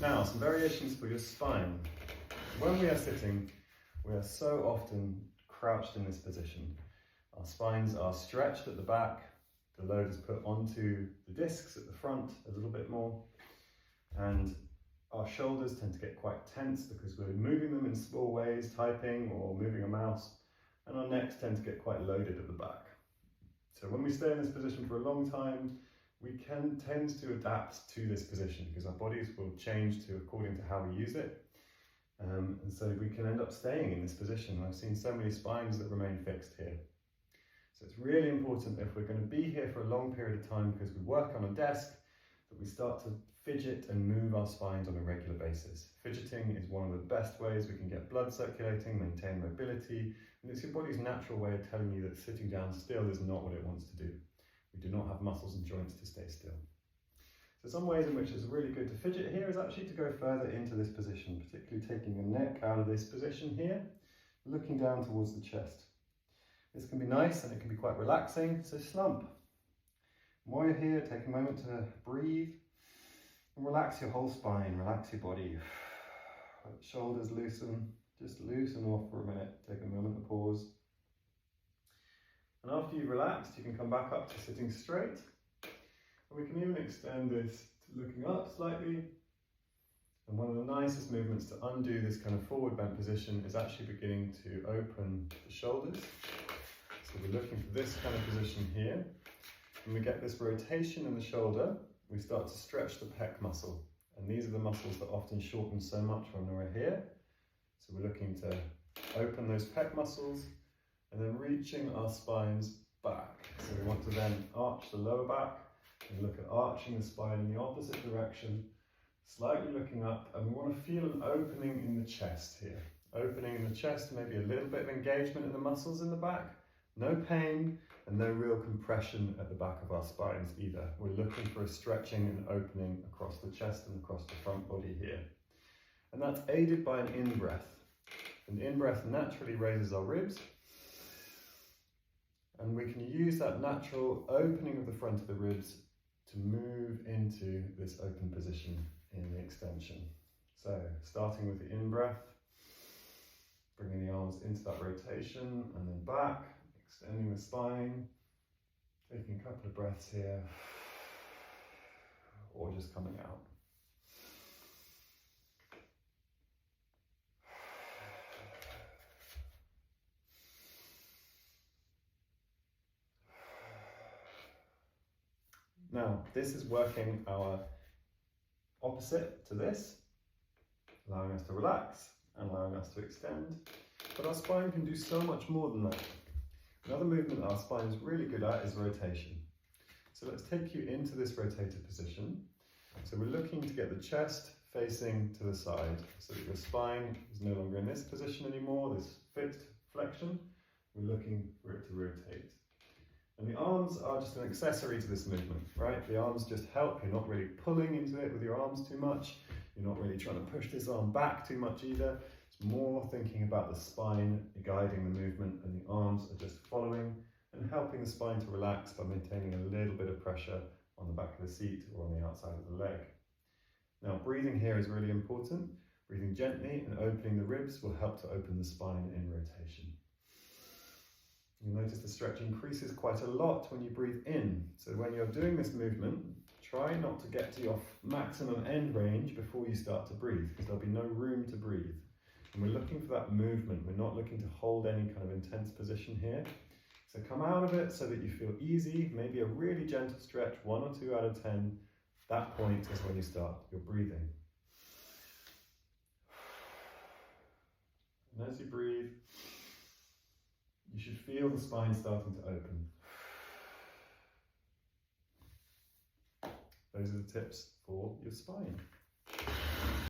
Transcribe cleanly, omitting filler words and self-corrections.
Now, some variations for your spine. When we are sitting, we are so often crouched in this position. Our spines are stretched at the back, the load is put onto the discs at the front a little bit more, and our shoulders tend to get quite tense because we're moving them in small ways, typing or moving a mouse, and our necks tend to get quite loaded at the back. So when we stay in this position for a long time, we can tend to adapt to this position because our bodies will change to according to how we use it. And so we can end up staying in this position. I've seen so many spines that remain fixed here. So it's really important if we're going to be here for a long period of time because we work on a desk, that we start to fidget and move our spines on a regular basis. Fidgeting is one of the best ways we can get blood circulating, maintain mobility, and it's your body's natural way of telling you that sitting down still is not what it wants to do. We do not have muscles and joints to stay still. So some ways in which it's really good to fidget here is actually to go further into this position, particularly taking your neck out of this position here, looking down towards the chest. This can be nice and it can be quite relaxing, so slump. While you're here, take a moment to breathe and relax your whole spine, relax your body. Let the shoulders loosen, just loosen off for a minute, take a moment to pause. And after you've relaxed, you can come back up to sitting straight. And we can even extend this to looking up slightly. And one of the nicest movements to undo this kind of forward bent position is actually beginning to open the shoulders. So we're looking for this kind of position here. When we get this rotation in the shoulder, we start to stretch the pec muscle. And these are the muscles that often shorten so much when we're here. So we're looking to open those pec muscles and then reaching our spines back. So we want to then arch the lower back and look at arching the spine in the opposite direction, slightly looking up, and we want to feel an opening in the chest here. Opening in the chest, maybe a little bit of engagement in the muscles in the back, no pain and no real compression at the back of our spines either. We're looking for a stretching and opening across the chest and across the front body here. And that's aided by an in-breath. An in-breath naturally raises our ribs, and we can use that natural opening of the front of the ribs to move into this open position in the extension. So starting with the in-breath, bringing the arms into that rotation and then back, extending the spine, taking a couple of breaths here, or just coming out. Now, this is working our opposite to this, allowing us to relax and allowing us to extend, but our spine can do so much more than that. Another movement that our spine is really good at is rotation. So let's take you into this rotated position. So we're looking to get the chest facing to the side so that your spine is no longer in this position anymore, this fixed flexion. We're looking for it to rotate. And the arms are just an accessory to this movement, right? The arms just help. You're not really pulling into it with your arms too much. You're not really trying to push this arm back too much either. It's more thinking about the spine guiding the movement, and the arms are just following and helping the spine to relax by maintaining a little bit of pressure on the back of the seat or on the outside of the leg. Now, breathing here is really important. Breathing gently and opening the ribs will help to open the spine in rotation. You'll notice the stretch increases quite a lot when you breathe in. So when you're doing this movement, try not to get to your maximum end range before you start to breathe, because there'll be no room to breathe. And we're looking for that movement. We're not looking to hold any kind of intense position here. So come out of it so that you feel easy, maybe a really gentle stretch, 1 or 2 out of 10. That point is when you start your breathing. And as you breathe, you should feel the spine starting to open. Those are the tips for your spine.